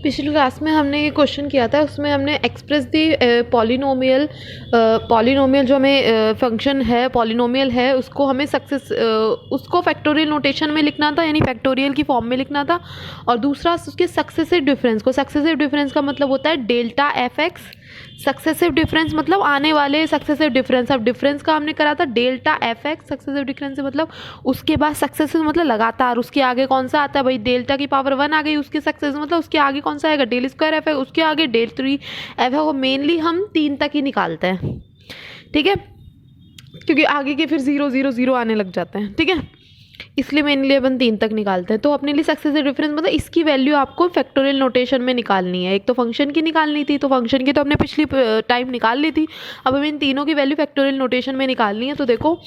पिछली क्लास में हमने ये क्वेश्चन किया था, उसमें हमने एक्सप्रेस दी पॉलिनोमियल जो हमें फंक्शन है, पॉलिनोमियल है, उसको हमें उसको फैक्टोरियल नोटेशन में लिखना था, यानी फैक्टोरियल की फॉर्म में लिखना था। और दूसरा उसके सक्सेसिव डिफरेंस को, सक्सेसिव डिफरेंस का मतलब होता है delta F x. Successive difference मतलब आने वाले सक्सेसिव डिफरेंस। अब डिफरेंस का हमने करा था delta F x, successive difference से मतलब उसके बाद सक्सेसिव मतलब लगातार, उसके आगे कौन सा आता है भाई, डेल्टा की पावर 1 आ गई, उसके सक्सेसिव मतलब उसके आगे कौन सा आएगा, डेल स्क्वायर एफ है, उसके आगे डेल 3 एफ है। वो मेनली हम 3 तक ही निकालते हैं, ठीक है, क्योंकि आगे के फिर 0 0 0 आने लग जाते हैं, ठीक है, इसलिए मेनली अपन 3 तक निकालते हैं। तो अपने लिए सक्सेसिव डिफरेंस मतलब इसकी वैल्यू आपको फैक्टोरियल नोटेशन में निकालनी है। एक तो फंक्शन की निकालनी थी, तो फंक्शन की तो हमने पिछली टाइम निकाल ली थी, अब हमें इन तीनों की वैल्यू फैक्टोरियल नोटेशन में निकालनी है। तो देखो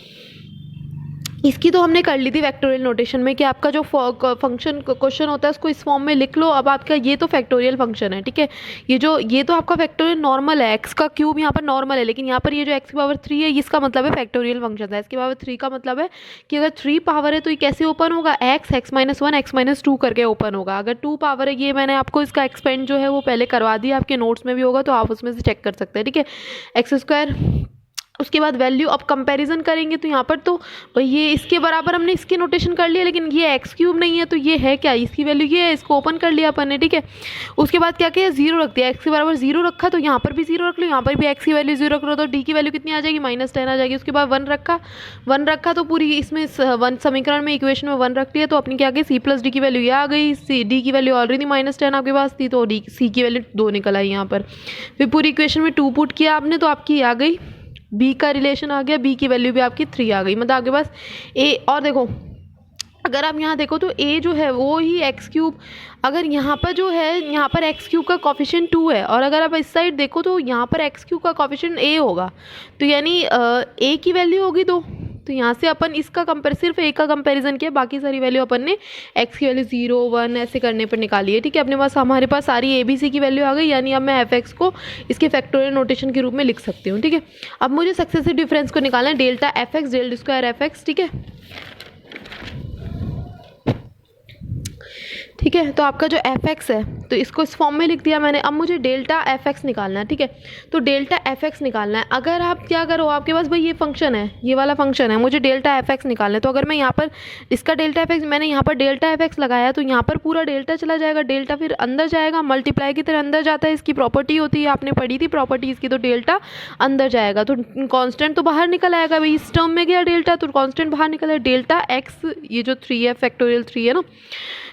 इसकी तो हमने कर ली थी फैक्टोरियल नोटेशन में कि आपका जो फंक्शन क्वेश्चन होता है उसको इस फॉर्म में लिख लो। अब आपका ये तो फैक्टोरियल फंक्शन है, ठीक है, ये तो आपका फैक्टोरियल नॉर्मल है, एक्स का क्यूब यहाँ पर नॉर्मल है, लेकिन यहाँ पर ये जो एक्स की पावर 3 है इसका मतलब है फैक्टोरियल फंक्शन है। इसकी पावर 3 का मतलब है कि अगर 3 पावर है तो ये कैसे ओपन होगा, x-1 x-2 करके ओपन होगा। अगर 2 पावर है, ये मैंने आपको इसका एक्सपेंड जो है वो पहले करवा दिया, आपके नोट्स में भी होगा, तो आप उसमें से चेक कर सकते हैं, ठीक है, एक्स स्क्वायर। उसके बाद वैल्यू अब कंपैरिजन करेंगे तो यहाँ पर तो ये इसके बराबर हमने इसकी नोटेशन कर लिया, लेकिन ये एक्स क्यूब नहीं है, तो ये है क्या, इसकी वैल्यू ये है, इसको ओपन कर लिया अपन ने, ठीक है। उसके बाद क्या किया, 0 रख दिया, एक्स के बराबर 0 रखा, तो यहाँ पर भी 0 रख लो, यहाँ पर भी एक्स की वैल्यू 0 रख लो, तो डी की वैल्यू कितनी आ जाएगी, -10 आ जाएगी। उसके बाद 1 रखा तो पूरी इसमें 1 समीकरण में इक्वेशन में 1 रख लिया, तो अपनी क्या गई, सी प्लस डी की वैल्यू ये आ गई, डी की वैल्यू ऑलरेडी -10 आपके पास थी, तो सी की वैल्यू 2 निकल आई यहाँ पर। फिर पूरी इक्वेशन में 2 पुट किया आपने, तो आपकी आ गई, बी का रिलेशन आ गया, बी की वैल्यू भी आपकी 3 आ गई, मतलब आपके पास ए। और देखो अगर आप यहाँ देखो तो ए जो है वो ही एक्स क्यूब, अगर यहाँ पर जो है, यहाँ पर एक्स क्यूब का कॉफिशिएंट 2 है, और अगर आप इस साइड देखो तो यहाँ पर एक्स क्यूब का कॉफिशिएंट ए होगा, तो यानी ए की वैल्यू होगी 2। तो यहाँ से अपन इसका सिर्फ ए का कंपैरिजन किया, बाकी सारी वैल्यू अपन ने एक्स की वैल्यू 0 1 ऐसे करने पर निकाली है, ठीक है। अपने पास हमारे पास सारी ए बी सी की वैल्यू आ गई, यानी अब मैं एफ एक्स को इसके फैक्टोरियल नोटेशन के रूप में लिख सकती हूँ, ठीक है। अब मुझे सक्सेसिव डिफरेंस को निकालना है, delta F X del square F X, ठीक है, ठीक है। तो आपका जो एफ एक्स है तो इसको इस फॉर्म में लिख दिया मैंने। अब मुझे डेल्टा एफ एक्स निकालना है, ठीक है, तो डेल्टा एफ एक्स निकालना है। अगर आप क्या करो, आपके पास भाई ये फंक्शन है, ये वाला फंक्शन है, मुझे डेल्टा एफ एक्स निकालना है, तो अगर मैं यहाँ पर इसका डेल्टा एफ एक्स, मैंने यहाँ पर डेल्टा एफ एक्स लगाया, तो यहाँ पर पूरा डेल्टा चला जाएगा, डेल्टा फिर अंदर जाएगा, मल्टीप्लाई की तरह अंदर जाता है, इसकी प्रॉपर्टी होती है, आपने पढ़ी थी प्रॉपर्टी इसकी, तो डेल्टा अंदर जाएगा, तो कॉन्स्टेंट तो बाहर निकल आएगा भाई, इस टर्म में गया डेल्टा, तो कॉन्स्टेंट बाहर निकल आया, डेल्टा एक्स, ये जो 3 है फैक्टोरियल 3 है ना,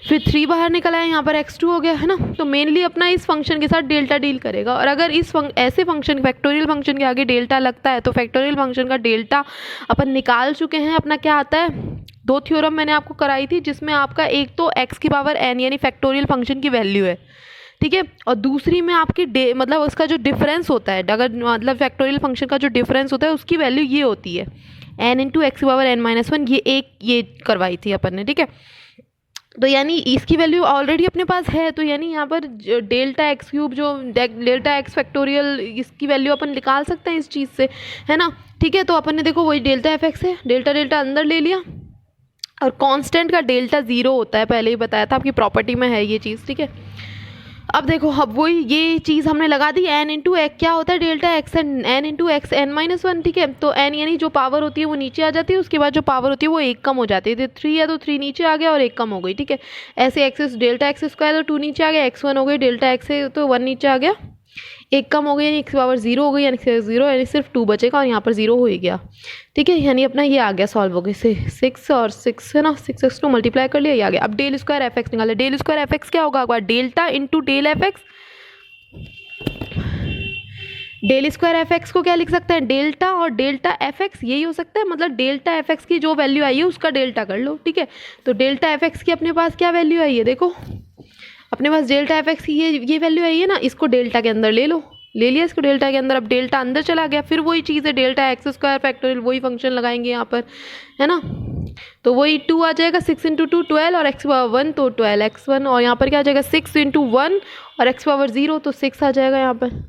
फिर 3 बाहर निकल आया, यहाँ पर x2 हो गया है ना। तो मेनली अपना इस फंक्शन के साथ डेल्टा डील करेगा, और अगर इस ऐसे फंक्शन फैक्टोरियल फंक्शन के आगे डेल्टा लगता है तो फैक्टोरियल फंक्शन का डेल्टा अपन निकाल चुके हैं। अपना क्या आता है, 2 थ्योरम मैंने आपको कराई थी, जिसमें आपका एक तो x की पावर n यानी फैक्टोरियल फंक्शन की वैल्यू है, ठीक है, और दूसरी में आपकी मतलब उसका जो डिफरेंस होता है, अगर मतलब फैक्टोरियल फंक्शन का जो डिफरेंस होता है उसकी वैल्यू ये होती है n × x की पावर n-1, ये करवाई थी अपन ने, ठीक है। तो यानी इसकी वैल्यू ऑलरेडी अपने पास है, तो यानी यहाँ पर डेल्टा एक्स क्यूब जो डेल्टा एक्स फैक्टोरियल, इसकी वैल्यू अपन निकाल सकते हैं इस चीज़ से, है ना, ठीक है। तो अपन ने देखो वही डेल्टा एफ एक्स है, डेल्टा अंदर ले लिया, और कांस्टेंट का डेल्टा 0 होता है, पहले ही बताया था, आपकी प्रॉपर्टी में है ये चीज़, ठीक है। अब देखो, अब वही ये चीज़ हमने लगा दी, n × x क्या होता है, डेल्टा x है, n × x n-1, ठीक है। तो n यानी जो पावर होती है वो नीचे आ जाती है, उसके बाद जो पावर होती है वो 1 कम हो जाती है, 3 है तो 3 नीचे आ गया और 1 कम हो गई, ठीक है। ऐसे एक्स डेल्टा एक्स स्क्वायर, तो 2 नीचे आ गया, x1 हो गई, डेल्टा x है तो 1 नीचे आ गया, 1 कम हो गया, यानी x की पावर 0 हो गई, यानी 0 यानी सिर्फ 2 बचेगा, और यहाँ पर 0 हो ही गया, ठीक है। यानी अपना ये आ गया, सॉल्व हो गया, 6 और 6 है ना, 6x को मल्टीप्लाई कर लिया, ये आ गया। अब डेल स्क्वायर एफ एक्स निकाले, डेल स्क्वायर एफ एक्स क्या होगा, delta × del F X. Del square F X को क्या लिख सकते हैं, डेल्टा और डेल्टा एफ एक्स, यही हो सकता है, मतलब डेल्टा एफ एक्स की जो वैल्यू आई है उसका डेल्टा कर लो, ठीक है। तो डेल्टा एफ एक्स की अपने पास क्या वैल्यू आई है, देखो अपने पास डेल्टा एफ एक्स की ये वैल्यू आई है ना, इसको डेल्टा के अंदर ले लो, ले लिया इसको डेल्टा के अंदर। अब डेल्टा अंदर चला गया, फिर वही चीज़ है, डेल्टा एक्स स्क्वायर फैक्टोरियल, वही फंक्शन लगाएंगे यहाँ पर, है ना, तो वही 2 आ जाएगा, 6 × 2 12, और x पावर 1 तो 12x1, और यहाँ पर क्या आ जाएगा 6 × 1 और x पावर 0 तो 6 आ जाएगा, यहाँ पर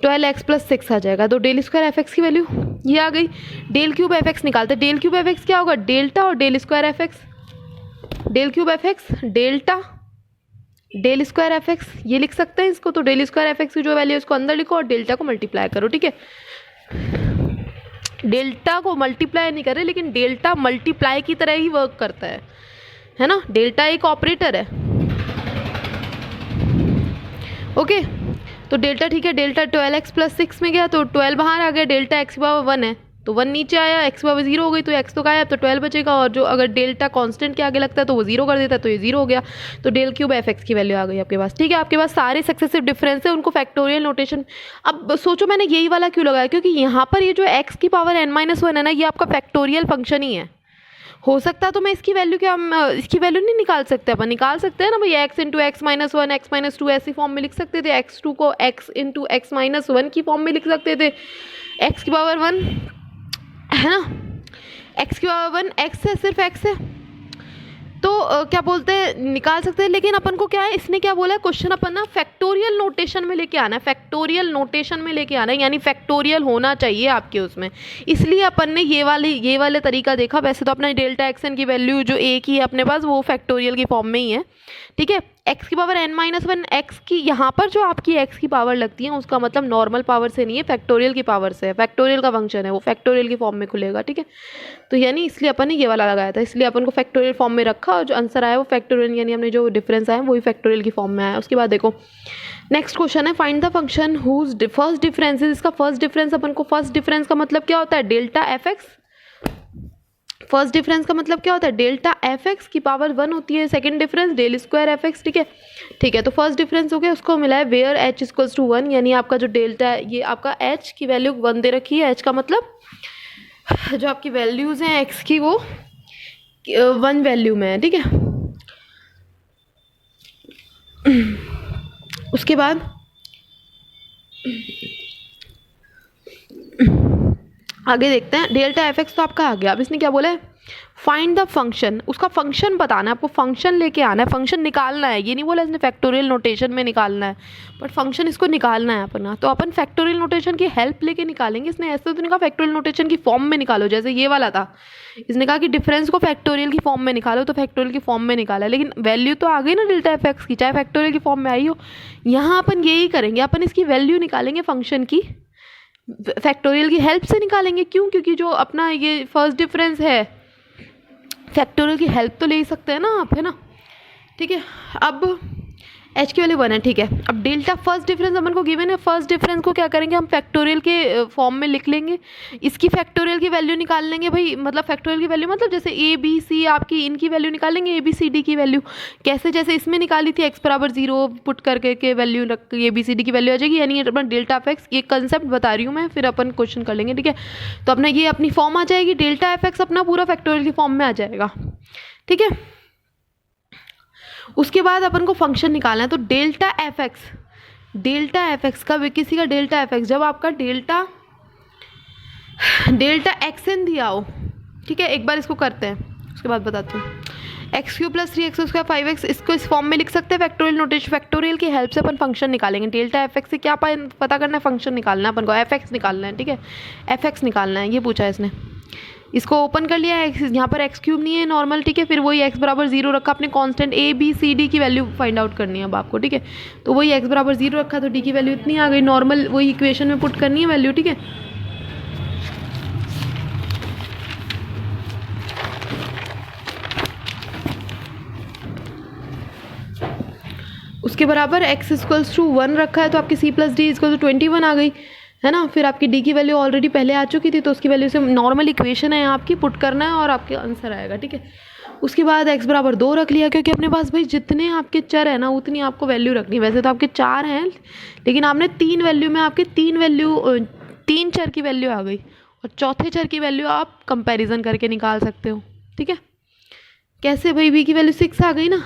12x + 6 आ जाएगा। तो डेल स्क्वायर एफ एक्स की वैल्यू ये आ गई। डेल क्यूब एफ एक्स निकालते, डेल क्यूब एफ एक्स क्या होगा, डेल्टा और del square F X, del cube F X delta del square F X, ये लिख सकते हैं इसको। तो डेल स्क्वायर एफ एक्स की जो वैल्यू है उसको अंदर लिखो और डेल्टा को मल्टीप्लाई करो, ठीक है। डेल्टा को मल्टीप्लाई नहीं कर रहे, लेकिन डेल्टा मल्टीप्लाई की तरह ही वर्क करता है ना। डेल्टा एक ऑपरेटर है, ओके। तो डेल्टा ठीक है, डेल्टा 12x + 6 में गया तो 12 बाहर आ गया, डेल्टा x की पावर 1 है तो 1 नीचे आया, x की पावर 0 हो गई तो x तो गायब, तो 12 बचेगा। और जो अगर डेल्टा कांस्टेंट के आगे लगता है तो वो 0 कर देता है, तो ये 0 हो गया। तो डेल क्यूब एफ एक्स की वैल्यू आ गई आपके पास, ठीक है। आपके पास सारे सक्सेसिव डिफरेंस है, उनको फैक्टोरियल नोटेशन। अब सोचो मैंने यही वाला क्यों लगाया, क्योंकि यहाँ पर ये जो x की पावर n-1 है ना, ये आपका फैक्टोरियल फंक्शन ही है। हो सकता तो मैं इसकी वैल्यू इसकी वैल्यू नहीं निकाल सकते, अपन निकाल सकते हैं ना भाई, x × x-1 x-2 ऐसी फॉर्म में लिख सकते थे, x2 को x × x-1 की फॉर्म में लिख सकते थे, x की पावर 1 है ना, x की पावर 1 x है, सिर्फ x है, तो क्या बोलते हैं निकाल सकते हैं। लेकिन अपन को क्या है, इसने क्या बोला है, क्वेश्चन अपन ना फैक्टोरियल नोटेशन में लेके आना है, फैक्टोरियल नोटेशन में लेके आना है, यानी फैक्टोरियल होना चाहिए आपके उसमें। इसलिए अपन ने ये वाले तरीका देखा। वैसे तो अपना डेल्टा एक्सन की वैल्यू जो एक ही है अपने पास, वो फैक्टोरियल की फॉर्म में ही है, ठीक है। x की पावर n-1 x की, यहाँ पर जो आपकी x की पावर लगती है उसका मतलब नॉर्मल पावर से नहीं है, फैक्टोरियल की पावर से है। फैक्टोरियल का फंक्शन है, वो फैक्टोरियल की फॉर्म में खुलेगा, ठीक है। तो यानी इसलिए अपन ने ये वाला लगाया था, इसलिए अपन को फैक्टोरियल फॉर्म में रखा और जो आंसर आया वो फैक्टोरियल, यानी हमने जो डिफरेंस आया वही फैक्टोरियल की फॉर्म में आया। उसके बाद देखो नेक्स्ट क्वेश्चन है, find the function whose first difference is. इसका फर्स्ट डिफरेंस, अपन को फर्स्ट डिफरेंस का मतलब क्या होता है, delta F X. First difference का मतलब क्या होता है, डेल्टा एफ एक्स की पावर 1 होती है। Second difference del square F X, ठीक है, ठीक है। तो फर्स्ट डिफरेंस हो गया, उसको मिला है वेयर h = 1, यानी आपका जो डेल्टा है, ये आपका h की वैल्यू 1 दे रखी है। h का मतलब जो आपकी वैल्यूज़ हैं x की वो 1 वैल्यू में है, ठीक है। उसके बाद आगे देखते हैं, डेल्टा एफ एक्स तो आपका आ गया। अब इसने क्या बोला है, फाइंड द फंक्शन, उसका फंक्शन बताना है आपको, फंक्शन लेके आना है, फंक्शन निकालना है। ये नहीं बोला इसने फैक्टोरियल नोटेशन में निकालना है, बट फंक्शन इसको निकालना है अपना। तो अपन फैक्टोरियल नोटेशन की हेल्प लेके निकालेंगे। इसने ऐसे तो नहीं कहा फैक्टोरियल नोटेशन की फॉर्म में निकालो, जैसे ये वाला था, इसने कहा कि डिफरेंस को फैक्टोरियल की फॉर्म में निकालो, तो फैक्टोरियल की फॉर्म में निकाला, लेकिन वैल्यू तो आ गई ना डेल्टा एफ एक्स की, चाहे फैक्टोरियल की फॉर्म में आई हो। यहाँ अपन यही करेंगे, अपन इसकी वैल्यू निकालेंगे फंक्शन की, फैक्टोरियल की हेल्प से निकालेंगे। क्यों, क्योंकि जो अपना ये फर्स्ट डिफरेंस है, फैक्टोरियल की हेल्प तो ले ही सकते हैं ना आप, है ना, ठीक है। अब h की वैल्यू 1 है, ठीक है। अब डेल्टा फर्स्ट डिफरेंस अपन को गिवन है, फर्स्ट डिफरेंस को क्या करेंगे हम, फैक्टोरियल के फॉर्म में लिख लेंगे। इसकी फैक्टोरियल की वैल्यू निकाल लेंगे भाई, मतलब फैक्टोरियल की वैल्यू मतलब जैसे a b c आपकी इनकी वैल्यू निकालेंगे, a b c d की वैल्यू कैसे, जैसे इसमें निकाली थी x = 0 पुट करके के वैल्यू रख a b c d की वैल्यू आ जाएगी, यानी अपना डेल्टा एफ एक्स, ये कंसेप्ट बता रही हूँ मैं, फिर अपन क्वेश्चन कर लेंगे, ठीक है। तो अपना ये अपनी फॉर्म आ जाएगी, डेल्टा एफ एक्स अपना पूरा फैक्टोरियल की फॉर्म में आ जाएगा, ठीक है। उसके बाद अपन को फंक्शन निकालना है, तो डेल्टा एफ एक्स का, किसी का डेल्टा एफ एक्स, जब आपका डेल्टा एक्सन दिया हो, ठीक है। एक बार इसको करते हैं, उसके बाद बताती हूँ। x³ + 3x² 5x, इसको इस फॉर्म में लिख सकते हैं फैक्टोरियल नोटेशन। फैक्टोरियल की हेल्प से अपन फंक्शन निकालेंगे। डेल्टा एफ एक्स से क्या पता करना है, फंक्शन निकालना है अपन को, एफ एक्स निकालना है, ठीक है, एफ एक्स निकालना है, ये पूछा है इसने। इसको ओपन कर लिया है, यहाँ पर x³ नहीं है नॉर्मल, ठीक है। फिर वही x = 0 रखा, अपने constant a b c d की वैल्यू फाइंड आउट करनी है अब आपको, ठीक है। तो वही x = 0 रखा, तो d की वैल्यू इतनी आ गई, नॉर्मल वही इक्वेशन में पुट करनी है वैल्यू, ठीक है। उसके बराबर x = 1 रखा है, तो आपकी c + d = 21 आ गई, है ना। फिर आपकी डी की वैल्यू ऑलरेडी पहले आ चुकी थी, तो उसकी वैल्यू से नॉर्मल इक्वेशन है आपकी, पुट करना है और आपके आंसर आएगा, ठीक है। उसके बाद x = 2 रख लिया, क्योंकि अपने पास भाई जितने आपके चर है ना उतनी आपको वैल्यू रखनी। वैसे तो आपके 4 हैं, लेकिन आपने 3 वैल्यू में आपके 3 चर की वैल्यू आ गई, और चौथे चर की वैल्यू आप कंपेरिजन करके निकाल सकते हो, ठीक है। कैसे भाई, b की वैल्यू 6 आ गई ना।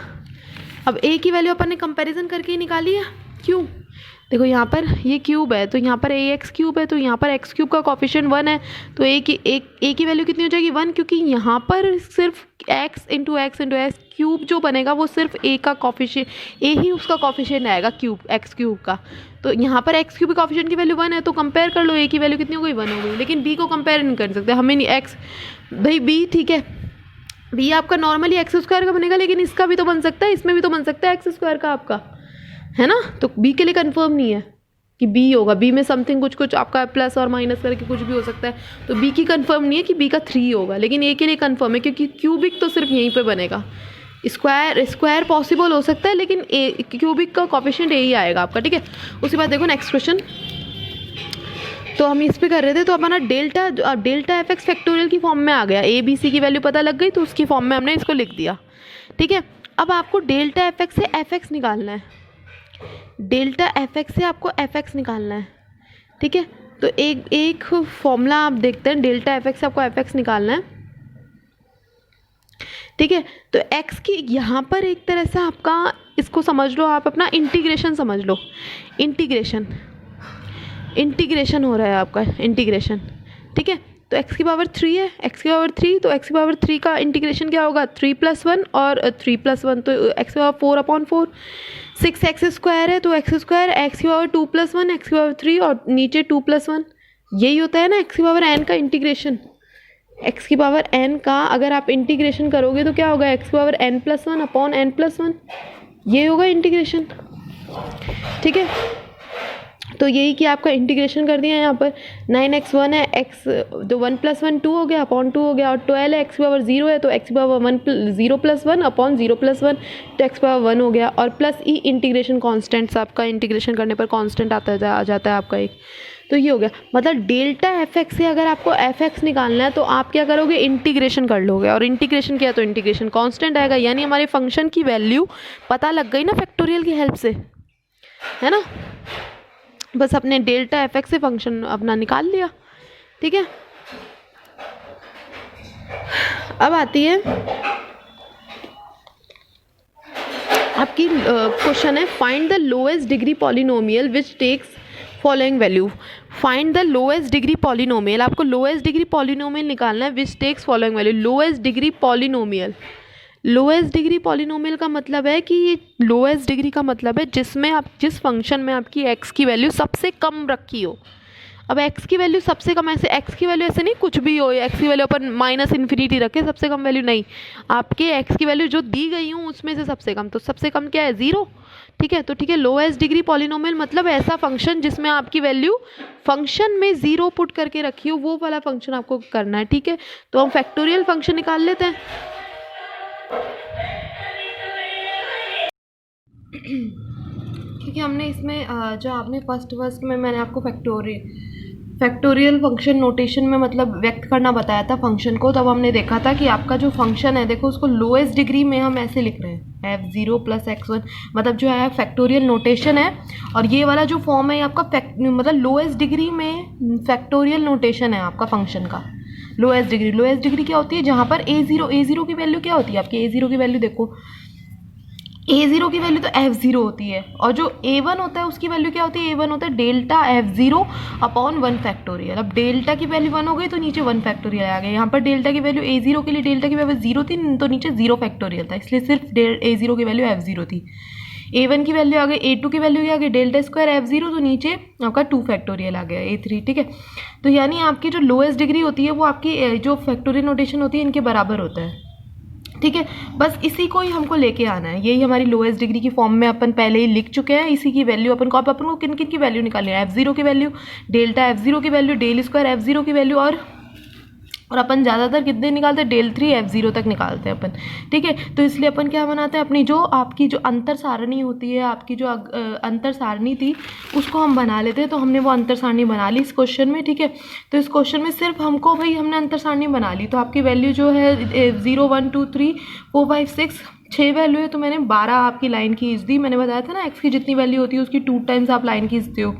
अब a की वैल्यू अपन ने कंपेरिजन करके ही निकाली है, क्यों, देखो यहाँ पर ये क्यूब है, तो यहाँ पर ax³ है, तो यहाँ पर x³ का कॉफिशिएंट 1 है, तो a की वैल्यू कितनी हो जाएगी 1, क्योंकि यहाँ पर सिर्फ x × x क्यूब जो बनेगा वो सिर्फ a का कॉफिशिएंट, a ही उसका कॉफिशिएंट आएगा क्यूब, x³ का। तो यहाँ पर x³ के कॉफिशिएंट की वैल्यू 1 है, तो कंपेयर कर लो, a की वैल्यू कितनी हो गई 1 हो गई। लेकिन b को कंपेयर नहीं कर सकते हमें, नहीं x भाई b, ठीक है, बी आपका नॉर्मली एक्स स्क्वायर का बनेगा, लेकिन इसका भी तो बन सकता है, इसमें भी तो बन सकता है एक्स स्क्वायर का आपका, है ना। तो बी के लिए कंफर्म नहीं है कि बी होगा, बी में समथिंग कुछ कुछ आपका प्लस और माइनस करके कुछ भी हो सकता है, तो बी की कंफर्म नहीं है कि बी का 3 होगा, लेकिन ए के लिए कंफर्म है क्योंकि क्यूबिक तो सिर्फ यहीं पे बनेगा। स्क्वायर पॉसिबल हो सकता है, लेकिन ए क्यूबिक का कोफिशिएंट ए ही आएगा आपका, ठीक है। उसके बाद देखो नेक्स्ट क्वेश्चन, तो हम इस पे कर रहे थे, तो अपना डेल्टा एफ एक्स फैक्टोरियल की फॉर्म में आ गया, ए बी सी की वैल्यू पता लग गई तो उसकी फॉर्म में हमने इसको लिख दिया, ठीक है। अब आपको डेल्टा एफ एक्स से एफ एक्स निकालना है, डेल्टा एफ एक्स से आपको एफ एक्स निकालना है, ठीक है। तो एक फॉर्मूला आप देखते हैं, डेल्टा एफ एक्स से आपको एफ एक्स निकालना है, ठीक है। तो एक्स की यहाँ पर एक तरह से आपका इसको समझ लो, आप अपना इंटीग्रेशन समझ लो, इंटीग्रेशन हो रहा है आपका इंटीग्रेशन, ठीक है। तो x की पावर 3 है, x की पावर 3, तो x की पावर 3 का इंटीग्रेशन क्या होगा 3+1 और 3+1 तो x की पावर 4/4, 6x स्क्वायर है तो x स्क्वायर, x की पावर 2+1, x की पावर 3 और नीचे 2+1, यही होता है ना x की पावर n का इंटीग्रेशन। x की पावर n का अगर आप इंटीग्रेशन करोगे तो क्या होगा x की पावर n+1/n+1, ये होगा इंटीग्रेशन, ठीक है। तो यही कि आपका इंटीग्रेशन कर दिया है यहाँ पर, 9x1 है, x तो 1+1 2 हो गया अपॉन 2 हो गया, और 12 है, x की पावर 0 है तो x की पावर 0+1 अपॉन 0+1 तो x की पावर 1 हो गया, और प्लस ई इंटीग्रेशन कॉन्स्टेंट्स, आपका इंटीग्रेशन करने पर कॉन्स्टेंट आ जाता है आपका एक, तो ये हो गया। मतलब डेल्टा एफ एक्स से अगर आपको एफ एक्स निकालना है तो आप क्या करोगे, इंटीग्रेशन कर लोगे, और इंटीग्रेशन किया तो इंटीग्रेशन कांस्टेंट आएगा, यानी हमारे फंक्शन की वैल्यू पता लग गई ना फैक्टोरियल की हेल्प से, है ना। बस अपने डेल्टा एफ एक्स से फंक्शन अपना निकाल लिया, ठीक है। अब आती है आपकी क्वेश्चन है, find the lowest degree polynomial which takes following value. Find the lowest degree polynomial, आपको लोएस्ट डिग्री पॉलिनोमियल निकालना है which takes following value. Lowest degree polynomial, lowest degree polynomial का मतलब है कि लोएस्ट डिग्री का मतलब है जिसमें आप जिस फंक्शन में आपकी एक्स की वैल्यू सबसे कम रखी हो। अब एक्स की वैल्यू सबसे कम, ऐसे एक्स की वैल्यू ऐसे नहीं कुछ भी हो, एक्स की वैल्यू अपन -∞ रखे सबसे कम वैल्यू, नहीं, आपके एक्स की वैल्यू जो दी गई हो उसमें से सबसे कम, तो सबसे कम क्या है 0, ठीक है। तो ठीक है, लोएस्ट डिग्री पॉलिनोमियल मतलब ऐसा फंक्शन जिसमें आपकी वैल्यू फंक्शन में 0 पुट करके रखी हो, वो वाला फंक्शन आपको करना है, ठीक है। तो हम फैक्टोरियल फंक्शन निकाल लेते हैं। क्योंकि हमने इसमें जो आपने फर्स्ट में मैंने आपको फैक्टोरियल फंक्शन नोटेशन में मतलब व्यक्त करना बताया था फंक्शन को, तब हमने देखा था कि आपका जो फंक्शन है देखो उसको लोएस्ट डिग्री में हम ऐसे लिख रहे हैं f0 + x1, मतलब जो है फैक्टोरियल नोटेशन है, और ये वाला जो फॉर्म है आपका मतलब लोएस्ट डिग्री में फैक्टोरियल नोटेशन है आपका फंक्शन का। लोएस्ट डिग्री क्या होती है, जहाँ पर a0 की वैल्यू क्या होती है आपकी, a0 की वैल्यू देखो, a0 की वैल्यू तो f0 होती है, और जो a1 होता है उसकी वैल्यू क्या होती है, a1 होता है डेल्टा f0/1 फैक्टोरियल। अब डेल्टा की वैल्यू 1 हो गई तो नीचे 1 फैक्टोरियल आ गया, यहाँ पर डेल्टा की वैल्यू a0 के लिए डेल्टा की वैल्यू 0 थी तो नीचे 0 फैक्टोरियल था, इसलिए सिर्फ a0 की वैल्यू f0 थी। a1 की वैल्यू आ गई, a2 की वैल्यू आ गई डेल्टा स्क्वायर f0, तो नीचे आपका 2 फैक्टोरियल आ गया a3, ठीक है। तो यानी आपकी जो लोएस्ट डिग्री होती है वो आपकी जो फैक्टोरियल नोटेशन होती है इनके बराबर होता है, ठीक है। बस इसी को ही हमको लेके आना है, यही हमारी लोएस्ट डिग्री की फॉर्म में अपन पहले ही लिख चुके हैं, इसी की वैल्यू अपन को किन किन की वैल्यू निकालनी है, f0 की वैल्यू, डेल्टा f0 की वैल्यू, डेल स्क्वायर f0 की वैल्यू, और अपन ज़्यादातर कितने निकालते हैं, del3 f0 तक निकालते हैं अपन, ठीक है। तो इसलिए अपन क्या बनाते हैं, अपनी जो आपकी जो अंतर सारणी होती है, आपकी जो अंतर सारणी थी उसको हम बना लेते हैं। तो हमने वो अंतर सारणी बना ली इस क्वेश्चन में, ठीक है। तो इस क्वेश्चन में सिर्फ हमको भाई हमने अंतर सारणी बना ली, तो आपकी वैल्यू जो है 0 1 2 3 4 5 6 6 वैल्यू है, तो मैंने 12 आपकी लाइन खींच दी। मैंने बताया था ना एक्स की जितनी वैल्यू होती है उसकी 2 टाइम्स आप लाइन खींचते हो,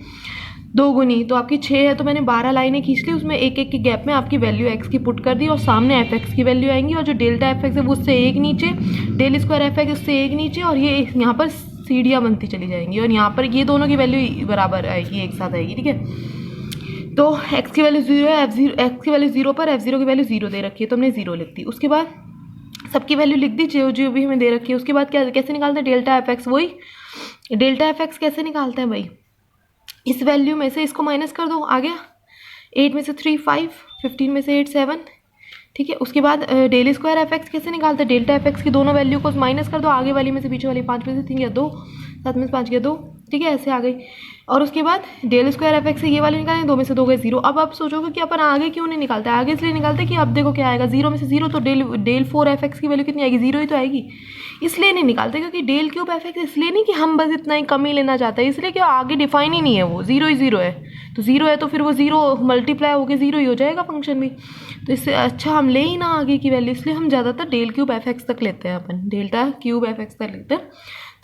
2 गुनी, तो आपकी 6 है, तो मैंने 12 लाइनें खींच ली, उसमें एक एक के गैप में आपकी वैल्यू एक्स की पुट कर दी, और सामने एफ एक्स की वैल्यू आएंगी, और जो डेल्टा एफ एक्स है वो उससे एक नीचे, डेल स्क्वायर एफ एक्स उससे एक नीचे, और ये यहाँ पर सीढ़ियाँ बनती चली जाएंगी, और यहाँ पर ये दोनों की वैल्यू बराबर आएगी, एक साथ आएगी, ठीक है। तो एक्स की वैल्यू 0 है, एक्स की वैल्यू 0 पर f0 की वैल्यू 0 दे रखी है, तो हमने 0 लिख दी। उसके बाद सबकी वैल्यू लिख दी जो भी हमें दे रखी है। उसके बाद क्या कैसे निकालते हैं, डेल्टा एफ एक्स, वही डेल्टा एफ एक्स कैसे निकालते हैं भाई, इस वैल्यू में से इसको माइनस कर दो, आ गया 8 में से 3 5, 15 में से 8 7, ठीक है। उसके बाद डेल स्क्वायर एफ एक्स कैसे निकालते हैं, डेल्टा एफ एक्स की दोनों वैल्यू को माइनस कर दो, आगे वाली में से पीछे वाली, 5 में से 3 गया 2, 7 में से 5 गया 2, ठीक है, ऐसे आ गई। और उसके बाद डेल स्क्वायर एफ एक्स से ये वाली निकालेंगे, 2 में से 2 गए 0। अब आप सोचोगे कि अपन आगे क्यों नहीं निकालते, आगे इसलिए निकालते कि अब देखो क्या आएगा, 0 में से 0 तो डेल 4 एफ एक्स की वैल्यू कितनी आएगी, 0 ही तो आएगी, इसलिए नहीं निकालते। क्योंकि डेल क्यूब एफ एक्स इसलिए नहीं कि हम बस इतना ही कम ही लेना चाहते हैं, इसलिए कि आगे डिफाइन ही नहीं है, वो 0 ही 0 है, तो 0 है तो फिर वो 0 मल्टीप्लाई होकर 0 ही हो जाएगा फंक्शन भी, तो इससे अच्छा हम ले ही ना आगे की वैल्यू, इसलिए हम ज़्यादातर डेल क्यूब एफ एक्स तक लेते हैं अपन, डेल्टा क्यूब एफ एक्स तक लेते हैं,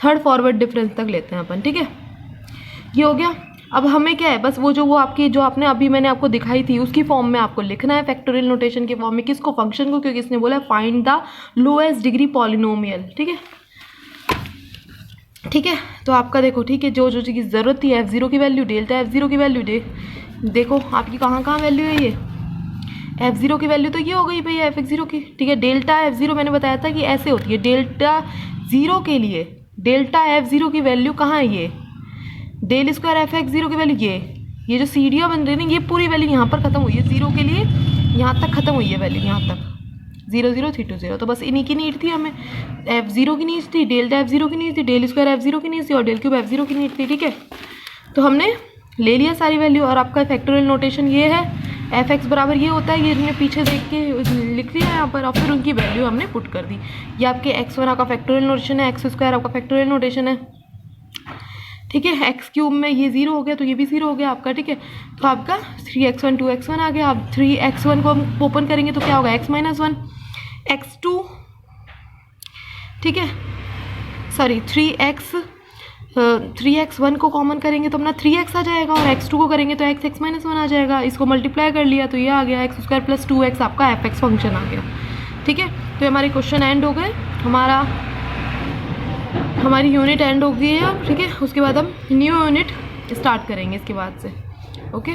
थर्ड फॉरवर्ड डिफरेंस तक लेते हैं अपन, ठीक है। ये हो गया। अब हमें क्या है, बस वो आपकी जो आपने अभी मैंने आपको दिखाई थी उसकी फॉर्म में आपको लिखना है, फैक्टोरियल नोटेशन के फॉर्म में, किसको, फंक्शन को, क्योंकि इसने बोला है find the lowest degree polynomial, ठीक है, ठीक है। तो आपका देखो, ठीक है, जो चीज़ की ज़रूरत थी f0 की वैल्यू, डेल्टा f0 की वैल्यू देखो आपकी कहाँ वैल्यू है, ये f0 की वैल्यू तो ये हो गई भैया f0 की, ठीक है। डेल्टा f0 मैंने बताया था कि ऐसे होती है, डेल्टा 0 के लिए डेल्टा f0 की वैल्यू कहाँ है, ये डेल स्क्वायर एफ एक्स 0 की वैल्यू, ये जो सीढ़ियाँ बन रही है ना, ये पूरी वैल्यू यहाँ पर खत्म हुई है, 0 के लिए यहाँ तक खत्म हुई है वैल्यू, यहाँ तक 0 0 3 2 0, तो बस इन्हीं की नीड थी हमें, f0 की नीड थी, डेल्टा f0 की नीड थी, डेल स्क्वायर f0 की नीड थी और डेल क्यूब f0 की नीड थी, ठीक है। तो हमने ले लिया सारी वैल्यू, और आपका फैक्टोरियल नोटेशन ये है, एफ एक्स बराबर ये होता है, ये हमने पीछे देख के लिख लिया यहाँ पर, और फिर उनकी वैल्यू हमने पुट कर दी। ये आपके x1 आपका फैक्टोरियल नोटेशन है, एक्स स्क्वायर आपका फैक्टोरियल नोटेशन है, ठीक है। एक्स क्यूब में ये 0 हो गया तो ये भी 0 हो गया आपका, ठीक है। तो आपका 3x1 2x1 आ गया। अब 3x1 को हम ओपन करेंगे तो क्या होगा, x - 1 x2, ठीक है, सॉरी 3x1 को कॉमन करेंगे तो अपना 3x आ जाएगा, और x2 को करेंगे तो x - 1 आ जाएगा, इसको मल्टीप्लाई कर लिया तो ये आ गया x² + 2x आपका एफ एक्स फंक्शन आ गया, ठीक है। तो हमारे क्वेश्चन एंड हो गए, हमारी यूनिट एंड हो गई है अब, ठीक है। उसके बाद हम न्यू यूनिट स्टार्ट करेंगे इसके बाद से, ओके।